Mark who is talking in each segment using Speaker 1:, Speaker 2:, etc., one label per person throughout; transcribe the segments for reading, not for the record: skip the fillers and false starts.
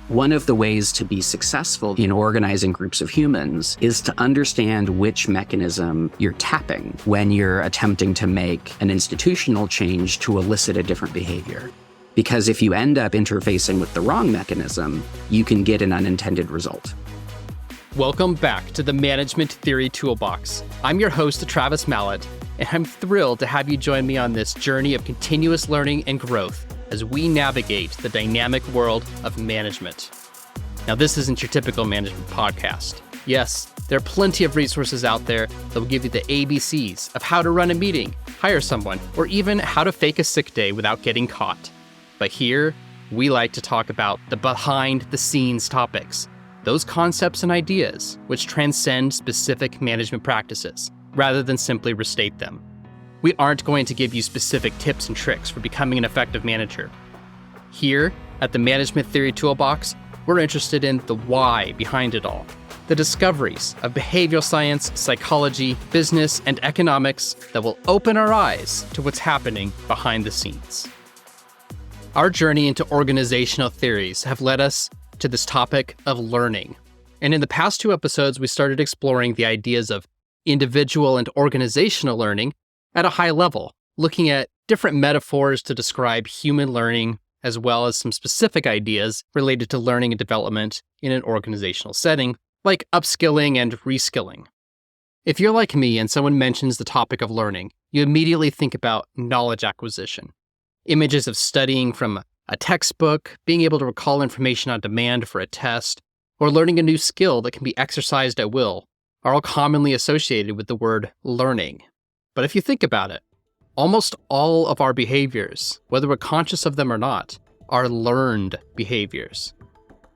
Speaker 1: One of the ways to be successful in organizing groups of humans is to understand which mechanism you're tapping when you're attempting to make an institutional change to elicit a different behavior. Because if you end up interfacing with the wrong mechanism, you can get an unintended result.
Speaker 2: Welcome back to the Management Theory Toolbox. I'm your host, Travis Mallet, and I'm thrilled to have you join me on this journey of continuous learning and growth as we navigate the dynamic world of management. Now, this isn't your typical management podcast. Yes, there are plenty of resources out there that will give you the ABCs of how to run a meeting, hire someone, or even how to fake a sick day without getting caught. But here, we like to talk about the behind-the-scenes topics, those concepts and ideas which transcend specific management practices, rather than simply restate them. We aren't going to give you specific tips and tricks for becoming an effective manager. Here, at the Management Theory Toolbox, we're interested in the why behind it all, the discoveries of behavioral science, psychology, business, and economics that will open our eyes to what's happening behind the scenes. Our journey into organizational theories have led us to this topic of learning. And in the past 2 episodes, we started exploring the ideas of individual and organizational learning at a high level, looking at different metaphors to describe human learning, as well as some specific ideas related to learning and development in an organizational setting, like upskilling and reskilling. If you're like me and someone mentions the topic of learning, you immediately think about knowledge acquisition. Images of studying from a textbook, being able to recall information on demand for a test, or learning a new skill that can be exercised at will are all commonly associated with the word learning. But if you think about it, almost all of our behaviors, whether we're conscious of them or not, are learned behaviors.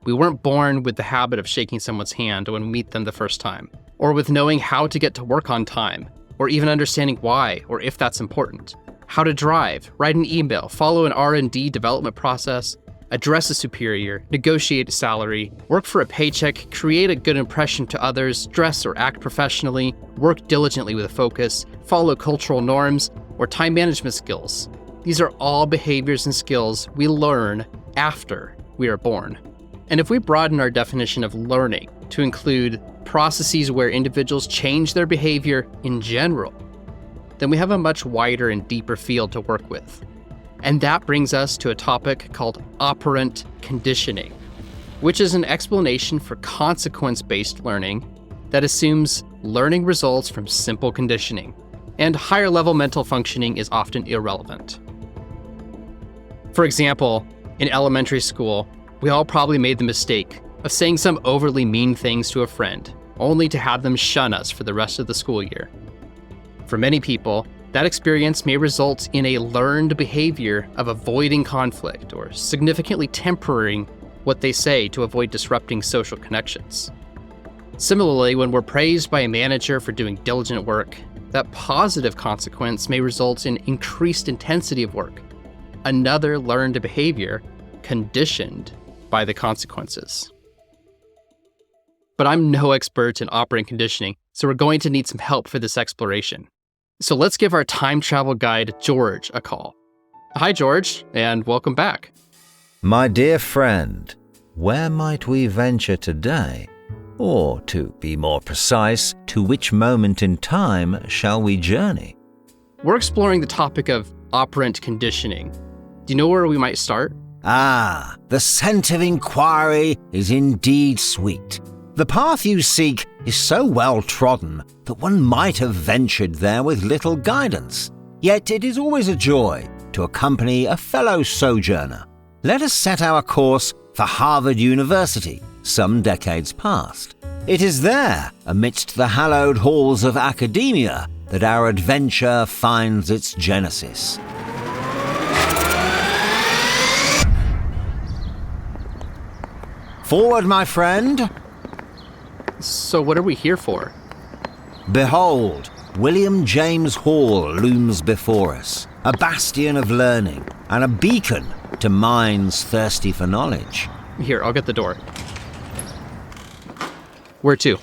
Speaker 2: We weren't born with the habit of shaking someone's hand when we meet them the first time, or with knowing how to get to work on time, or even understanding why or if that's important. How to drive, write an email, follow an R&D development process, address a superior, negotiate a salary, work for a paycheck, create a good impression to others, dress or act professionally, work diligently with a focus, follow cultural norms, or time management skills. These are all behaviors and skills we learn after we are born. And if we broaden our definition of learning to include processes where individuals change their behavior in general, then we have a much wider and deeper field to work with. And that brings us to a topic called operant conditioning, which is an explanation for consequence-based learning that assumes learning results from simple conditioning, and higher-level mental functioning is often irrelevant. For example, in elementary school, we all probably made the mistake of saying some overly mean things to a friend, only to have them shun us for the rest of the school year. For many people, that experience may result in a learned behavior of avoiding conflict or significantly tempering what they say to avoid disrupting social connections. Similarly, when we're praised by a manager for doing diligent work, that positive consequence may result in increased intensity of work, another learned behavior conditioned by the consequences. But I'm no expert in operant conditioning, so we're going to need some help for this exploration. So let's give our time travel guide, George, a call. Hi, George, and welcome back.
Speaker 3: My dear friend, where might we venture today? Or, to be more precise, to which moment in time shall we journey?
Speaker 2: We're exploring the topic of operant conditioning. Do you know where we might start?
Speaker 3: Ah, the scent of inquiry is indeed sweet. The path you seek is so well trodden that one might have ventured there with little guidance. Yet it is always a joy to accompany a fellow sojourner. Let us set our course for Harvard University, some decades past. It is there, amidst the hallowed halls of academia, that our adventure finds its genesis. Forward, my friend.
Speaker 2: So what are we here for?
Speaker 3: Behold, William James Hall looms before us, a bastion of learning and a beacon to minds thirsty for knowledge.
Speaker 2: Here, I'll get the door. Where to?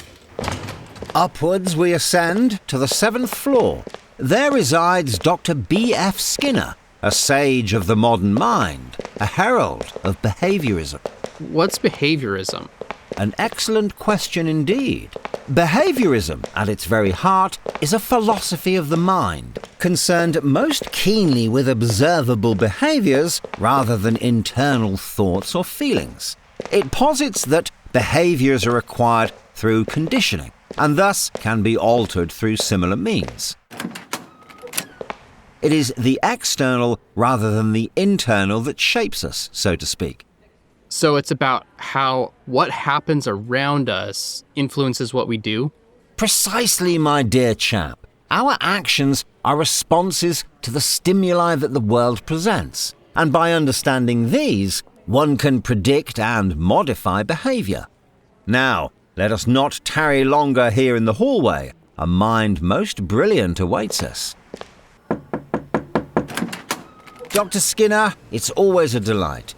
Speaker 3: Upwards we ascend to the 7th floor. There resides Dr. B.F. Skinner, a sage of the modern mind, a herald of behaviorism.
Speaker 2: what's behaviorism?
Speaker 3: An excellent question indeed. Behaviorism, at its very heart, is a philosophy of the mind, concerned most keenly with observable behaviors rather than internal thoughts or feelings. It posits that behaviors are acquired through conditioning, and thus can be altered through similar means. It is the external rather than the internal that shapes us, so to speak.
Speaker 2: So it's about how what happens around us influences what we do?
Speaker 3: Precisely, my dear chap. Our actions are responses to the stimuli that the world presents, and by understanding these, one can predict and modify behavior. Now, let us not tarry longer here in the hallway. A mind most brilliant awaits us. Dr. Skinner, it's always a delight.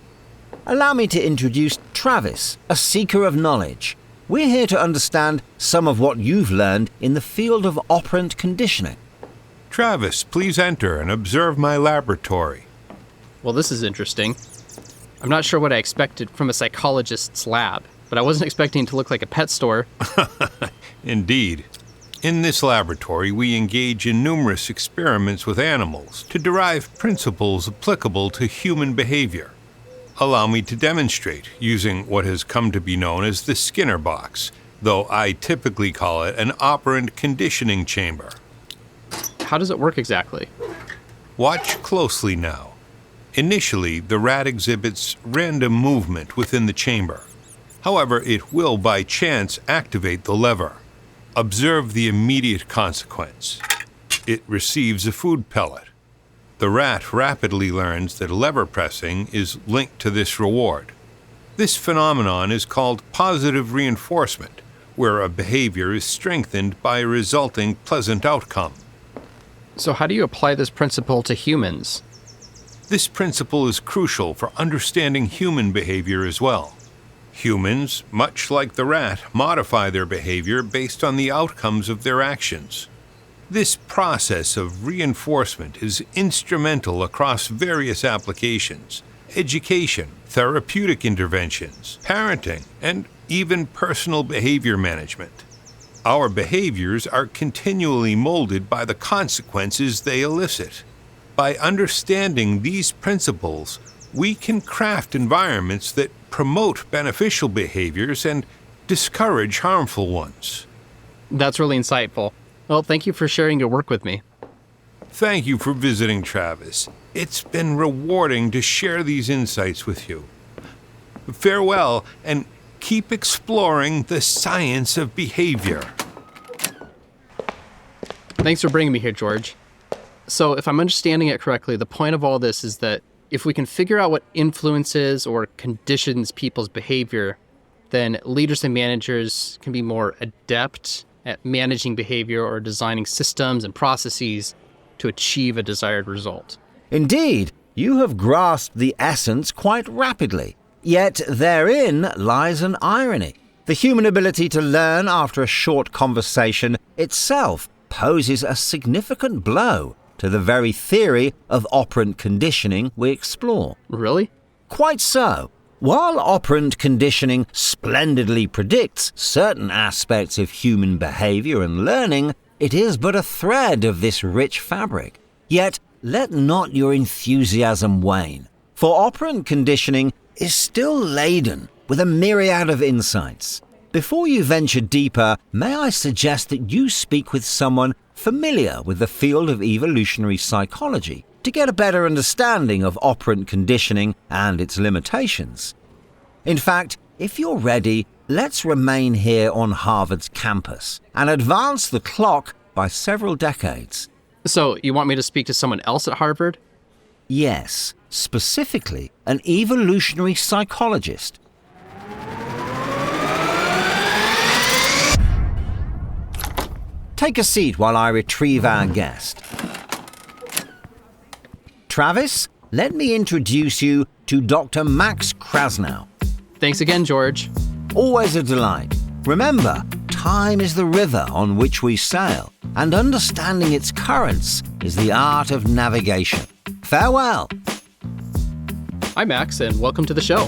Speaker 3: Allow me to introduce Travis, a seeker of knowledge. We're here to understand some of what you've learned in the field of operant conditioning.
Speaker 4: Travis, please enter and observe my laboratory.
Speaker 2: Well, this is interesting. I'm not sure what I expected from a psychologist's lab, but I wasn't expecting it to look like a pet store.
Speaker 4: Indeed. In this laboratory, we engage in numerous experiments with animals to derive principles applicable to human behavior. Allow me to demonstrate using what has come to be known as the Skinner box, though I typically call it an operant conditioning chamber.
Speaker 2: How does it work exactly?
Speaker 4: Watch closely now. Initially, the rat exhibits random movement within the chamber. However, it will by chance activate the lever. Observe the immediate consequence. It receives a food pellet. The rat rapidly learns that lever pressing is linked to this reward. This phenomenon is called positive reinforcement, where a behavior is strengthened by a resulting pleasant outcome.
Speaker 2: So how do you apply this principle to humans?
Speaker 4: This principle is crucial for understanding human behavior as well. Humans, much like the rat, modify their behavior based on the outcomes of their actions. This process of reinforcement is instrumental across various applications: education, therapeutic interventions, parenting, and even personal behavior management. Our behaviors are continually molded by the consequences they elicit. By understanding these principles, we can craft environments that promote beneficial behaviors and discourage harmful ones.
Speaker 2: That's really insightful. Well, thank you for sharing your work with me.
Speaker 4: Thank you for visiting, Travis. It's been rewarding to share these insights with you. Farewell, and keep exploring the science of behavior.
Speaker 2: Thanks for bringing me here, George. So if I'm understanding it correctly, the point of all this is that if we can figure out what influences or conditions people's behavior, then leaders and managers can be more adept at managing behavior or designing systems and processes to achieve a desired result.
Speaker 3: Indeed, you have grasped the essence quite rapidly. Yet therein lies an irony. The human ability to learn after a short conversation itself poses a significant blow to the very theory of operant conditioning we explore.
Speaker 2: Really?
Speaker 3: Quite so. While operant conditioning splendidly predicts certain aspects of human behavior and learning, it is but a thread of this rich fabric. Yet, let not your enthusiasm wane, for operant conditioning is still laden with a myriad of insights. Before you venture deeper, may I suggest that you speak with someone familiar with the field of evolutionary psychology to get a better understanding of operant conditioning and its limitations. In fact, if you're ready, let's remain here on Harvard's campus and advance the clock by several decades.
Speaker 2: So you want me to speak to someone else at Harvard?
Speaker 3: Yes, specifically an evolutionary psychologist. Take a seat while I retrieve our guest. Travis, let me introduce you to Dr. Max Krasnow.
Speaker 2: Thanks again, George.
Speaker 3: Always a delight. Remember, time is the river on which we sail, and understanding its currents is the art of navigation. Farewell.
Speaker 2: Hi, Max, and welcome to the show.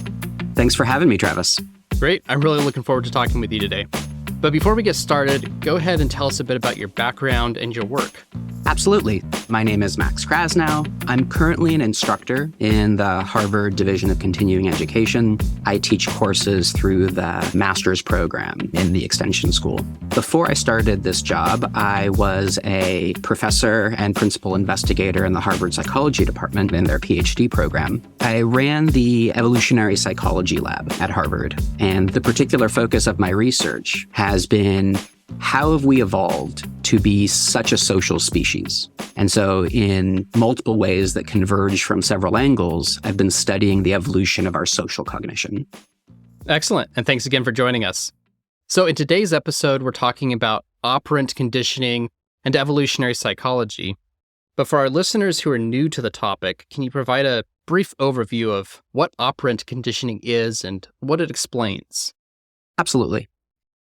Speaker 1: Thanks for having me, Travis.
Speaker 2: Great. I'm really looking forward to talking with you today. But before we get started, go ahead and tell us a bit about your background and your work.
Speaker 1: Absolutely. My name is Max Krasnow. I'm currently an instructor in the Harvard Division of Continuing Education. I teach courses through the master's program in the Extension School. Before I started this job, I was a professor and principal investigator in the Harvard Psychology Department in their PhD program. I ran the Evolutionary Psychology Lab at Harvard, and the particular focus of my research has been how have we evolved to be such a social species? And so in multiple ways that converge from several angles, I've been studying the evolution of our social cognition.
Speaker 2: Excellent. And thanks again for joining us. So in today's episode, we're talking about operant conditioning and evolutionary psychology. But for our listeners who are new to the topic, can you provide a brief overview of what operant conditioning is and what it explains?
Speaker 1: Absolutely.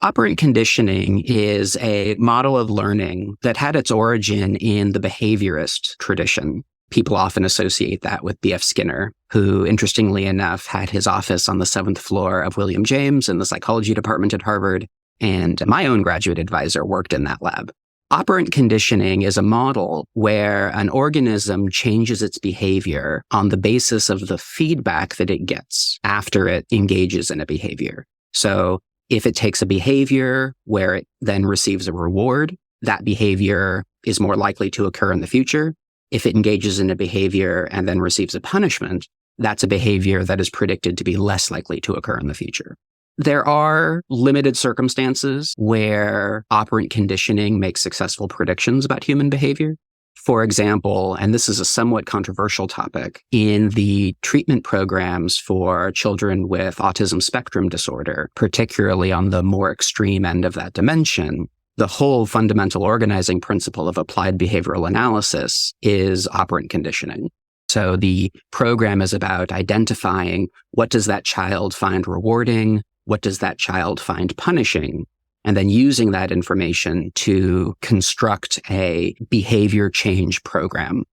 Speaker 1: Operant conditioning is a model of learning that had its origin in the behaviorist tradition. People often associate that with B.F. Skinner, who, interestingly enough, had his office on the 7th floor of William James in the psychology department at Harvard, and my own graduate advisor worked in that lab. Operant conditioning is a model where an organism changes its behavior on the basis of the feedback that it gets after it engages in a behavior. So if it takes a behavior where it then receives a reward, that behavior is more likely to occur in the future. If it engages in a behavior and then receives a punishment, that's a behavior that is predicted to be less likely to occur in the future. There are limited circumstances where operant conditioning makes successful predictions about human behavior. For example, and this is a somewhat controversial topic, in the treatment programs for children with autism spectrum disorder, particularly on the more extreme end of that dimension, the whole fundamental organizing principle of applied behavioral analysis is operant conditioning. So the program is about identifying what does that child find rewarding, what does that child find punishing, and then using that information to construct a behavior change program.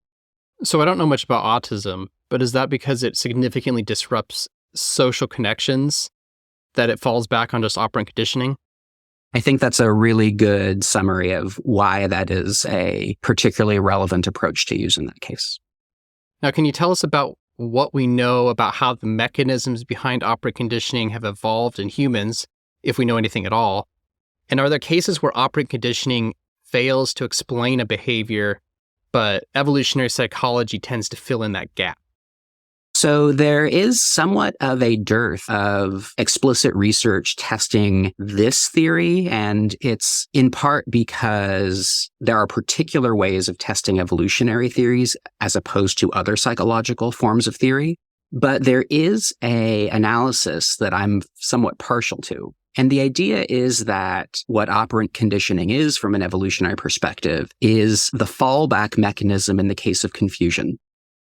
Speaker 2: So I don't know much about autism, but is that because it significantly disrupts social connections that it falls back on just operant conditioning?
Speaker 1: I think that's a really good summary of why that is a particularly relevant approach to use in that case.
Speaker 2: Now, can you tell us about what we know about how the mechanisms behind operant conditioning have evolved in humans, if we know anything at all? And are there cases where operant conditioning fails to explain a behavior, but evolutionary psychology tends to fill in that gap?
Speaker 1: So there is somewhat of a dearth of explicit research testing this theory, and it's in part because there are particular ways of testing evolutionary theories as opposed to other psychological forms of theory. But there is an analysis that I'm somewhat partial to. And the idea is that what operant conditioning is from an evolutionary perspective is the fallback mechanism in the case of confusion.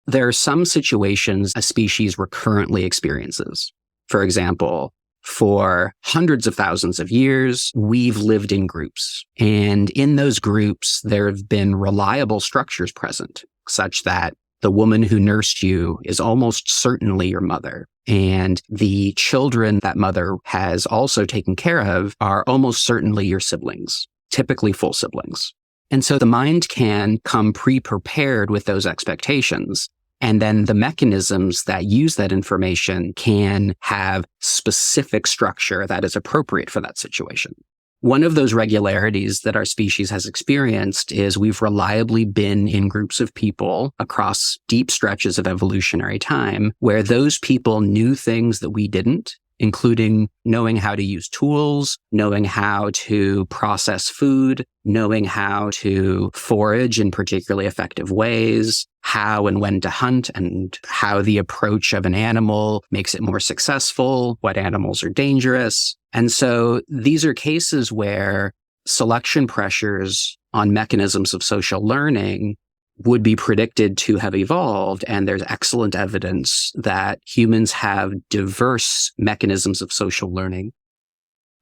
Speaker 1: There are some situations a species recurrently experiences. For example, for hundreds of thousands of years, we've lived in groups. And in those groups, there have been reliable structures present, such that the woman who nursed you is almost certainly your mother. And the children that mother has also taken care of are almost certainly your siblings, typically full siblings. And so the mind can come pre-prepared with those expectations. And then the mechanisms that use that information can have specific structure that is appropriate for that situation. One of those regularities that our species has experienced is we've reliably been in groups of people across deep stretches of evolutionary time where those people knew things that we didn't, including knowing how to use tools, knowing how to process food, knowing how to forage in particularly effective ways, how and when to hunt, and how the approach of an animal makes it more successful, what animals are dangerous. And so these are cases where selection pressures on mechanisms of social learning would be predicted to have evolved, and there's excellent evidence that humans have diverse mechanisms of social learning.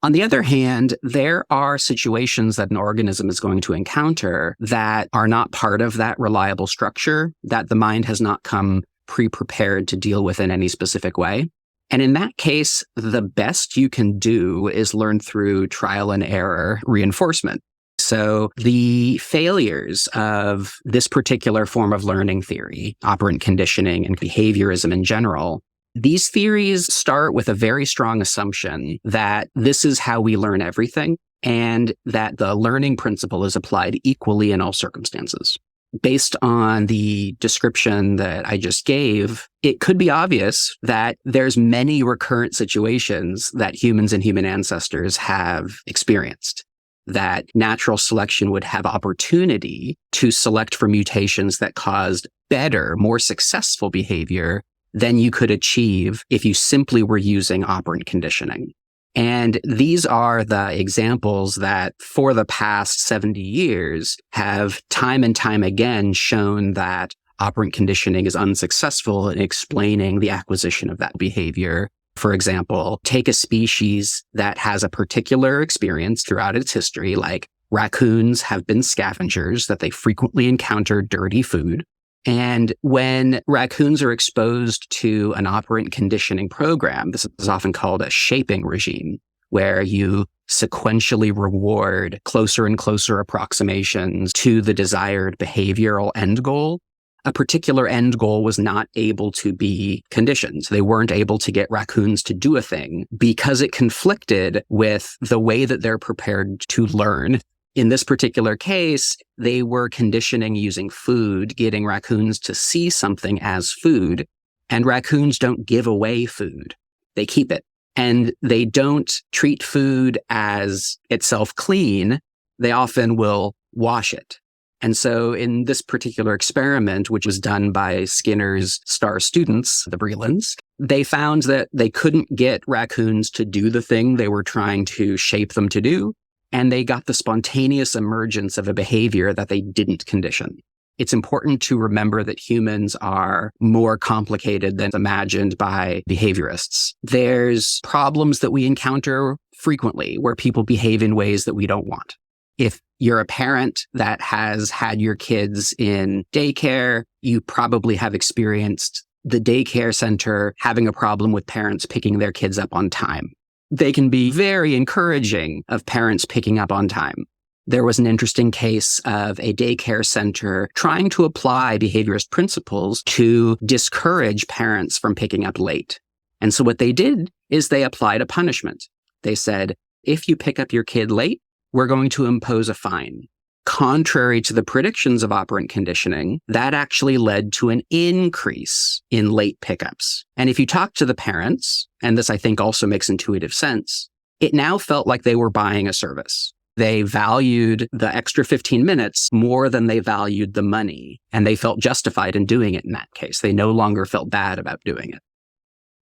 Speaker 1: On the other hand, there are situations that an organism is going to encounter that are not part of that reliable structure, that the mind has not come pre-prepared to deal with in any specific way. And in that case, the best you can do is learn through trial and error reinforcement. So the failures of this particular form of learning theory, operant conditioning and behaviorism in general, these theories start with a very strong assumption that this is how we learn everything and that the learning principle is applied equally in all circumstances. Based on the description that I just gave, it could be obvious that there's many recurrent situations that humans and human ancestors have experienced, that natural selection would have opportunity to select for mutations that caused better, more successful behavior than you could achieve if you simply were using operant conditioning. And these are the examples that for the past 70 years have time and time again shown that operant conditioning is unsuccessful in explaining the acquisition of that behavior. For example, take a species that has a particular experience throughout its history, like raccoons have been scavengers, that they frequently encounter dirty food. And when raccoons are exposed to an operant conditioning program, this is often called a shaping regime, where you sequentially reward closer and closer approximations to the desired behavioral end goal. A particular end goal was not able to be conditioned. They weren't able to get raccoons to do a thing because it conflicted with the way that they're prepared to learn. In this particular case, they were conditioning using food, getting raccoons to see something as food, and raccoons don't give away food. They keep it. And they don't treat food as itself clean. They often will wash it. And so in this particular experiment, which was done by Skinner's star students, the Brelands, they found that they couldn't get raccoons to do the thing they were trying to shape them to do. And they got the spontaneous emergence of a behavior that they didn't condition. It's important to remember that humans are more complicated than imagined by behaviorists. There's problems that we encounter frequently where people behave in ways that we don't want. If you're a parent that has had your kids in daycare, you probably have experienced the daycare center having a problem with parents picking their kids up on time. They can be very encouraging of parents picking up on time. There was an interesting case of a daycare center trying to apply behaviorist principles to discourage parents from picking up late. And so what they did is they applied a punishment. They said, if you pick up your kid late, we're going to impose a fine. Contrary to the predictions of operant conditioning, that actually led to an increase in late pickups. And if you talk to the parents, and this I think also makes intuitive sense, it now felt like they were buying a service. They valued the extra 15 minutes more than they valued the money, and they felt justified in doing it in that case. They no longer felt bad about doing it.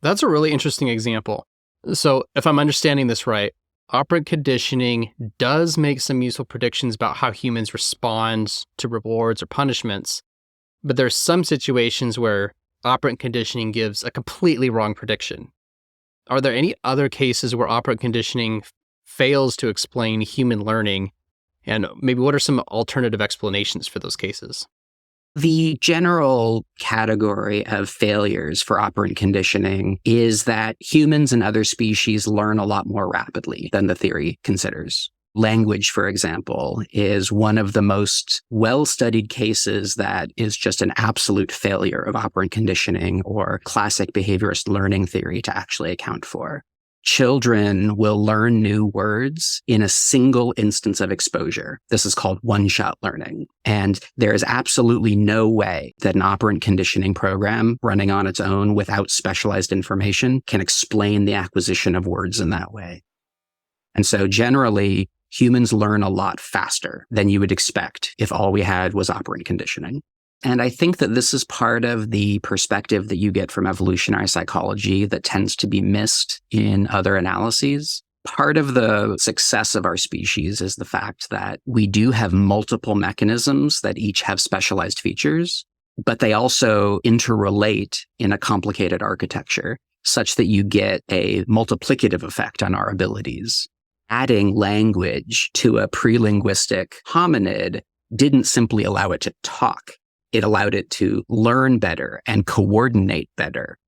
Speaker 2: That's a really interesting example. So if I'm understanding this right, operant conditioning does make some useful predictions about how humans respond to rewards or punishments, but there's some situations where operant conditioning gives a completely wrong prediction. Are there any other cases where operant conditioning fails to explain human learning? And maybe what are some alternative explanations for those cases?
Speaker 1: The general category of failures for operant conditioning is that humans and other species learn a lot more rapidly than the theory considers. Language, for example, is one of the most well-studied cases that is just an absolute failure of operant conditioning or classic behaviorist learning theory to actually account for. Children will learn new words in a single instance of exposure. This is called one-shot learning. And there is absolutely no way that an operant conditioning program running on its own without specialized information can explain the acquisition of words in that way. And so generally, humans learn a lot faster than you would expect if all we had was operant conditioning. And I think that this is part of the perspective that you get from evolutionary psychology that tends to be missed in other analyses. Part of the success of our species is the fact that we do have multiple mechanisms that each have specialized features, but they also interrelate in a complicated architecture such that you get a multiplicative effect on our abilities. Adding language to a pre-linguistic hominid didn't simply allow it to talk. It allowed it to learn better and coordinate better.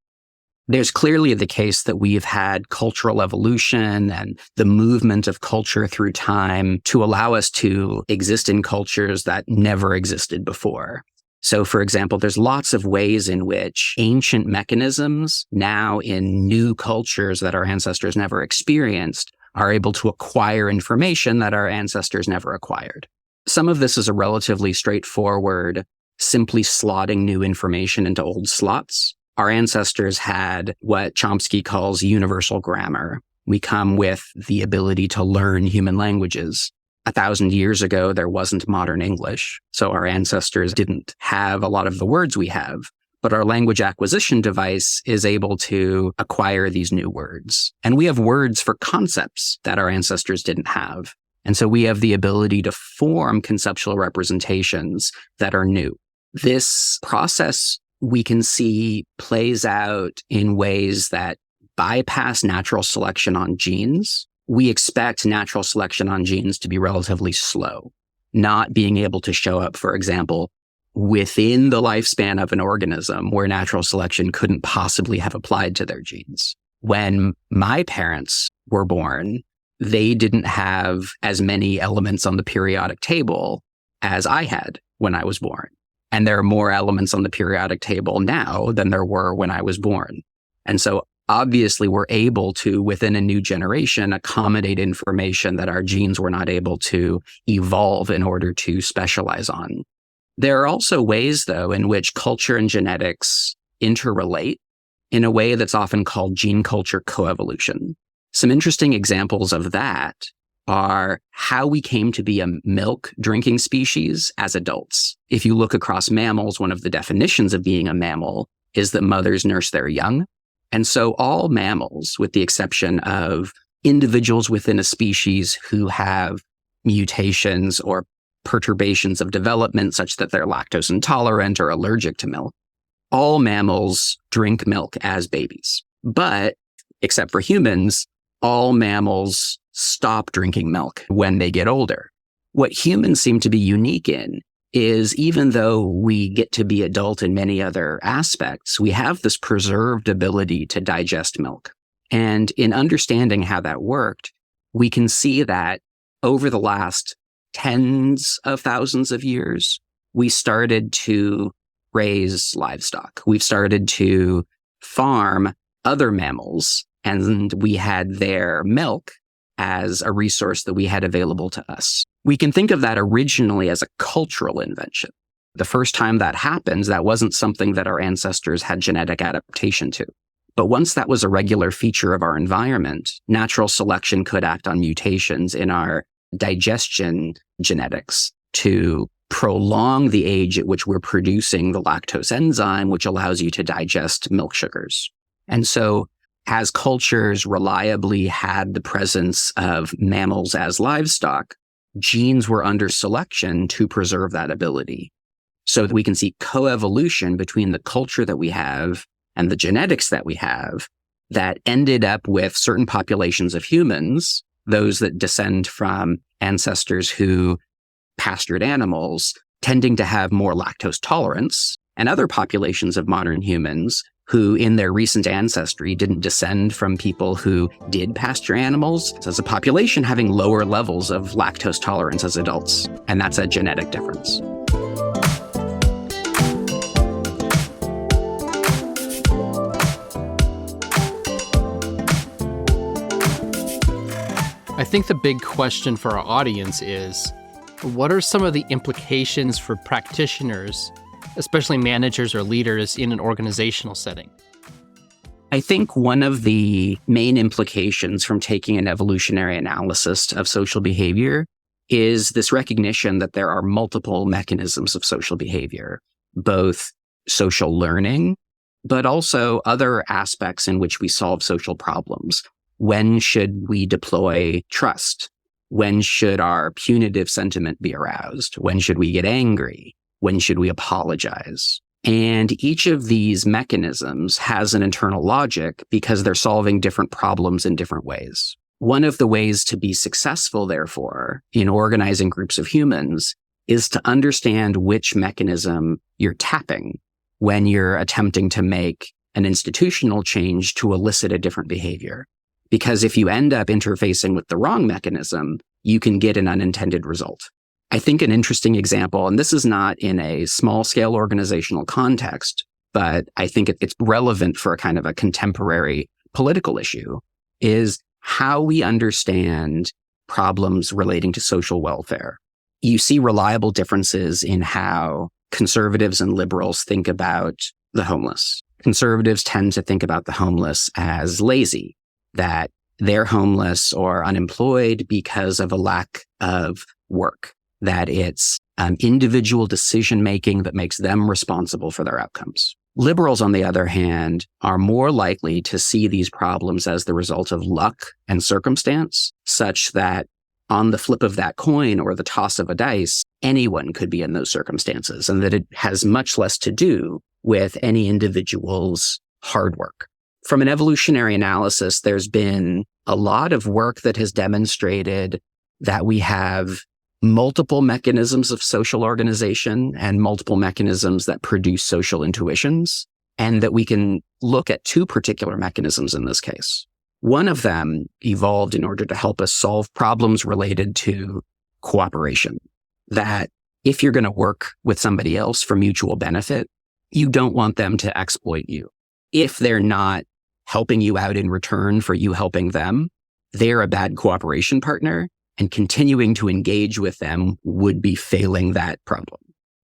Speaker 1: There's clearly the case that we've had cultural evolution and the movement of culture through time to allow us to exist in cultures that never existed before. So, for example, there's lots of ways in which ancient mechanisms now in new cultures that our ancestors never experienced are able to acquire information that our ancestors never acquired. Some of this is a relatively straightforward, simply slotting new information into old slots. Our ancestors had what Chomsky calls universal grammar. We come with the ability to learn human languages. 1,000 years ago, there wasn't modern English, so our ancestors didn't have a lot of the words we have. But our language acquisition device is able to acquire these new words. And we have words for concepts that our ancestors didn't have. And so we have the ability to form conceptual representations that are new. This process we can see plays out in ways that bypass natural selection on genes. We expect natural selection on genes to be relatively slow, not being able to show up, for example, within the lifespan of an organism where natural selection couldn't possibly have applied to their genes. When my parents were born, they didn't have as many elements on the periodic table as I had when I was born. And there are more elements on the periodic table now than there were when I was born. And so obviously we're able to, within a new generation, accommodate information that our genes were not able to evolve in order to specialize on. There are also ways, though, in which culture and genetics interrelate in a way that's often called gene culture coevolution. Some interesting examples of that are how we came to be a milk drinking species as adults. If you look across mammals, one of the definitions of being a mammal is that mothers nurse their young. And so all mammals, with the exception of individuals within a species who have mutations or perturbations of development such that they're lactose intolerant or allergic to milk, all mammals drink milk as babies. But, except for humans, all mammals stop drinking milk when they get older. What humans seem to be unique in is even though we get to be adult in many other aspects, we have this preserved ability to digest milk. And in understanding how that worked, we can see that over the last tens of thousands of years, we started to raise livestock. We've started to farm other mammals, and we had their milk as a resource that we had available to us. We can think of that originally as a cultural invention. The first time that happens, that wasn't something that our ancestors had genetic adaptation to. But once that was a regular feature of our environment, natural selection could act on mutations in our digestion genetics to prolong the age at which we're producing the lactose enzyme, which allows you to digest milk sugars. And so as cultures reliably had the presence of mammals as livestock, genes were under selection to preserve that ability. So that we can see coevolution between the culture that we have and the genetics that we have that ended up with certain populations of humans, those that descend from ancestors who pastured animals, tending to have more lactose tolerance, and other populations of modern humans who in their recent ancestry didn't descend from people who did pasture animals, as a population having lower levels of lactose tolerance as adults. And that's a genetic difference.
Speaker 2: I think the big question for our audience is, what are some of the implications for practitioners, especially managers or leaders in an organizational setting?
Speaker 1: I think one of the main implications from taking an evolutionary analysis of social behavior is this recognition that there are multiple mechanisms of social behavior, both social learning, but also other aspects in which we solve social problems. When should we deploy trust? When should our punitive sentiment be aroused? When should we get angry? When should we apologize? And each of these mechanisms has an internal logic because they're solving different problems in different ways. One of the ways to be successful, therefore, in organizing groups of humans is to understand which mechanism you're tapping when you're attempting to make an institutional change to elicit a different behavior. Because if you end up interfacing with the wrong mechanism, you can get an unintended result. I think an interesting example, and this is not in a small-scale organizational context, but I think it's relevant for a kind of a contemporary political issue, is how we understand problems relating to social welfare. You see reliable differences in how conservatives and liberals think about the homeless. Conservatives tend to think about the homeless as lazy, that they're homeless or unemployed because of a lack of work, that it's individual decision-making that makes them responsible for their outcomes. Liberals, on the other hand, are more likely to see these problems as the result of luck and circumstance, such that on the flip of that coin or the toss of a dice, anyone could be in those circumstances, and that it has much less to do with any individual's hard work. From an evolutionary analysis, there's been a lot of work that has demonstrated that we have multiple mechanisms of social organization and multiple mechanisms that produce social intuitions, and that we can look at two particular mechanisms in this case. One of them evolved in order to help us solve problems related to cooperation, that if you're going to work with somebody else for mutual benefit, you don't want them to exploit you. If they're not helping you out in return for you helping them, they're a bad cooperation partner, and continuing to engage with them would be failing that problem.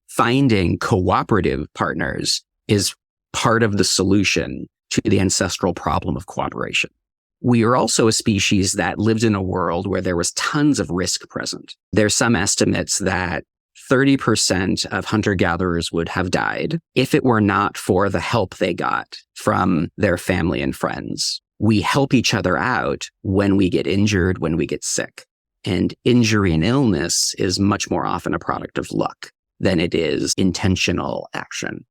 Speaker 1: Finding cooperative partners is part of the solution to the ancestral problem of cooperation. We are also a species that lived in a world where there was tons of risk present. There's some estimates that 30% of hunter-gatherers would have died if it were not for the help they got from their family and friends. We help each other out when we get injured, when we get sick. And injury and illness is much more often a product of luck than it is intentional action.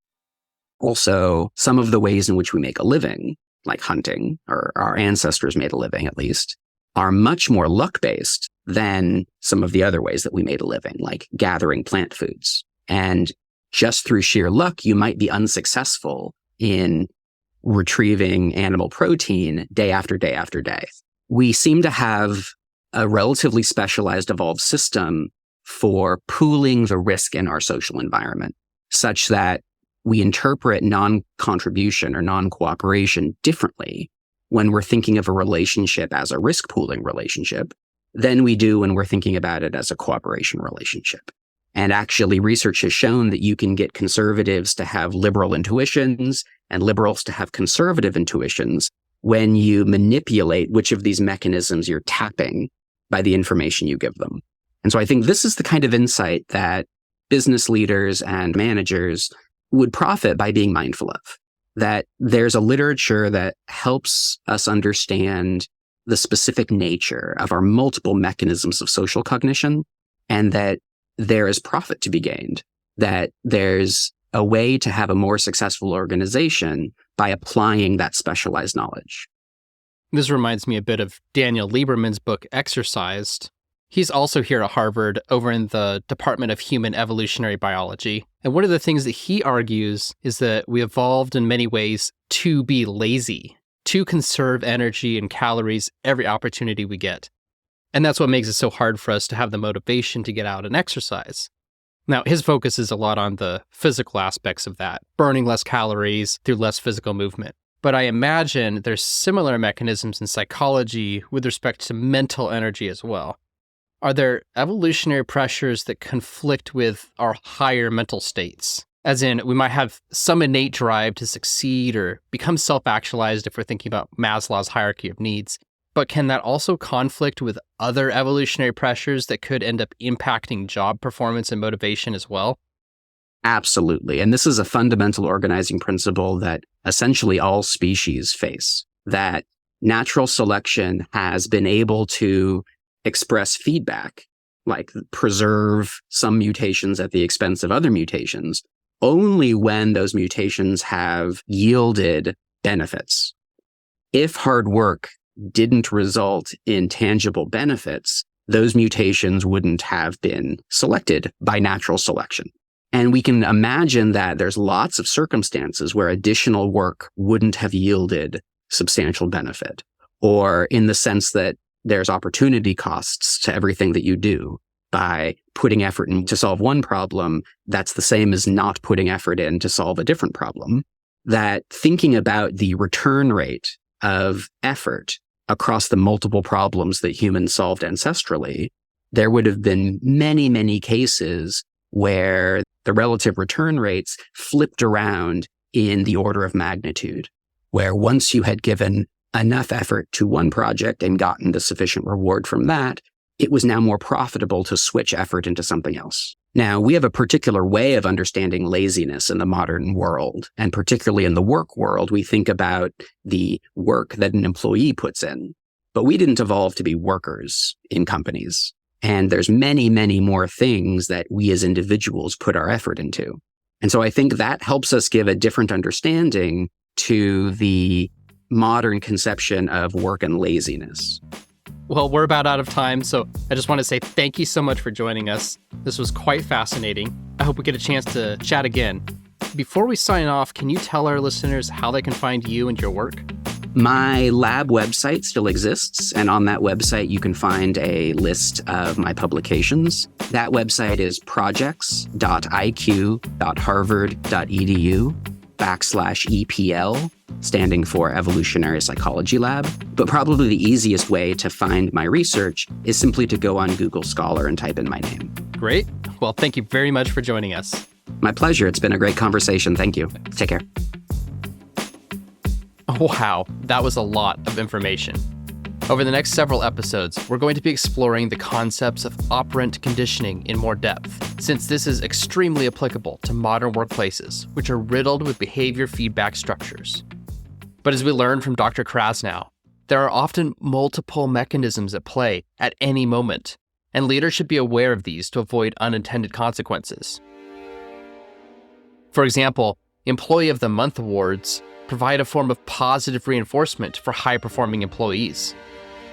Speaker 1: Also, some of the ways in which we make a living, like hunting, or our ancestors made a living at least, are much more luck-based than some of the other ways that we made a living, like gathering plant foods. And just through sheer luck, you might be unsuccessful in retrieving animal protein day after day after day. We seem to have a relatively specialized evolved system for pooling the risk in our social environment, such that we interpret non-contribution or non-cooperation differently when we're thinking of a relationship as a risk pooling relationship than we do when we're thinking about it as a cooperation relationship. And actually, research has shown that you can get conservatives to have liberal intuitions and liberals to have conservative intuitions when you manipulate which of these mechanisms you're tapping by the information you give them. And so I think this is the kind of insight that business leaders and managers would profit by being mindful of, that there's a literature that helps us understand the specific nature of our multiple mechanisms of social cognition, and that there is profit to be gained, that there's a way to have a more successful organization by applying that specialized knowledge.
Speaker 2: This reminds me a bit of Daniel Lieberman's book, Exercised. He's also here at Harvard over in the Department of Human Evolutionary Biology. And one of the things that he argues is that we evolved in many ways to be lazy, to conserve energy and calories every opportunity we get. And that's what makes it so hard for us to have the motivation to get out and exercise. Now, his focus is a lot on the physical aspects of that, burning less calories through less physical movement. But I imagine there's similar mechanisms in psychology with respect to mental energy as well. Are there evolutionary pressures that conflict with our higher mental states? As in, we might have some innate drive to succeed or become self-actualized if we're thinking about Maslow's hierarchy of needs. But can that also conflict with other evolutionary pressures that could end up impacting job performance and motivation as well?
Speaker 1: Absolutely. And this is a fundamental organizing principle that essentially all species face, that natural selection has been able to express feedback, like preserve some mutations at the expense of other mutations, only when those mutations have yielded benefits. If hard work didn't result in tangible benefits, those mutations wouldn't have been selected by natural selection. And we can imagine that there's lots of circumstances where additional work wouldn't have yielded substantial benefit, or in the sense that there's opportunity costs to everything that you do. By putting effort in to solve one problem, that's the same as not putting effort in to solve a different problem. That thinking about the return rate of effort across the multiple problems that humans solved ancestrally, there would have been many, many cases where the relative return rates flipped around in the order of magnitude, where once you had given enough effort to one project and gotten the sufficient reward from that, it was now more profitable to switch effort into something else. Now, we have a particular way of understanding laziness in the modern world, and particularly in the work world, we think about the work that an employee puts in. But we didn't evolve to be workers in companies. And there's many, many more things that we as individuals put our effort into. And so I think that helps us give a different understanding to the modern conception of work and laziness.
Speaker 2: Well, we're about out of time, so I just want to say thank you so much for joining us. This was quite fascinating. I hope we get a chance to chat again. Before we sign off, can you tell our listeners how they can find you and your work?
Speaker 1: My lab website still exists, and on that website, you can find a list of my publications. That website is projects.iq.harvard.edu/EPL, standing for Evolutionary Psychology Lab. But probably the easiest way to find my research is simply to go on Google Scholar and type in my name.
Speaker 2: Great. Well, thank you very much for joining us.
Speaker 1: My pleasure. It's been a great conversation. Thank you. Take care.
Speaker 2: Wow, that was a lot of information. Over the next several episodes, we're going to be exploring the concepts of operant conditioning in more depth, since this is extremely applicable to modern workplaces, which are riddled with behavior feedback structures. But as we learned from Dr. Krasnow, there are often multiple mechanisms at play at any moment, and leaders should be aware of these to avoid unintended consequences. For example, Employee of the Month awards provide a form of positive reinforcement for high-performing employees.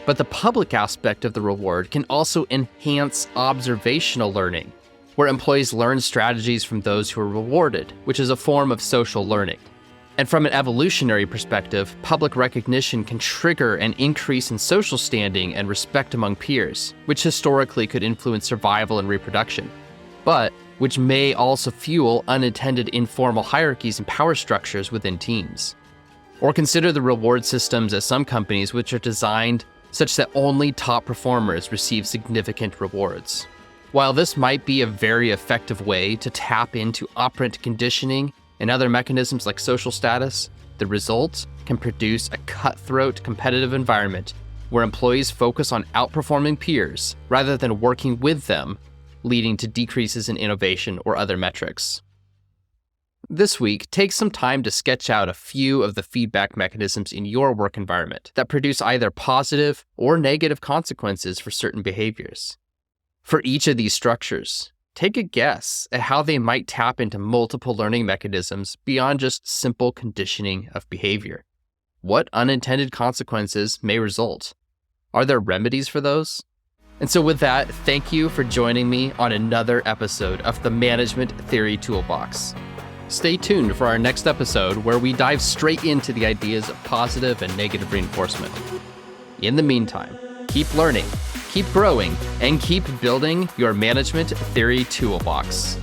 Speaker 2: But the public aspect of the reward can also enhance observational learning, where employees learn strategies from those who are rewarded, which is a form of social learning. And from an evolutionary perspective, public recognition can trigger an increase in social standing and respect among peers, which historically could influence survival and reproduction, but which may also fuel unintended informal hierarchies and power structures within teams. Or consider the reward systems at some companies which are designed such that only top performers receive significant rewards. While this might be a very effective way to tap into operant conditioning and other mechanisms like social status, the result can produce a cutthroat competitive environment where employees focus on outperforming peers rather than working with them, leading to decreases in innovation or other metrics. This week, take some time to sketch out a few of the feedback mechanisms in your work environment that produce either positive or negative consequences for certain behaviors. For each of these structures, take a guess at how they might tap into multiple learning mechanisms beyond just simple conditioning of behavior. What unintended consequences may result? Are there remedies for those? And so with that, thank you for joining me on another episode of the Management Theory Toolbox. Stay tuned for our next episode where we dive straight into the ideas of positive and negative reinforcement. In the meantime, keep learning, keep growing, and keep building your Management Theory Toolbox.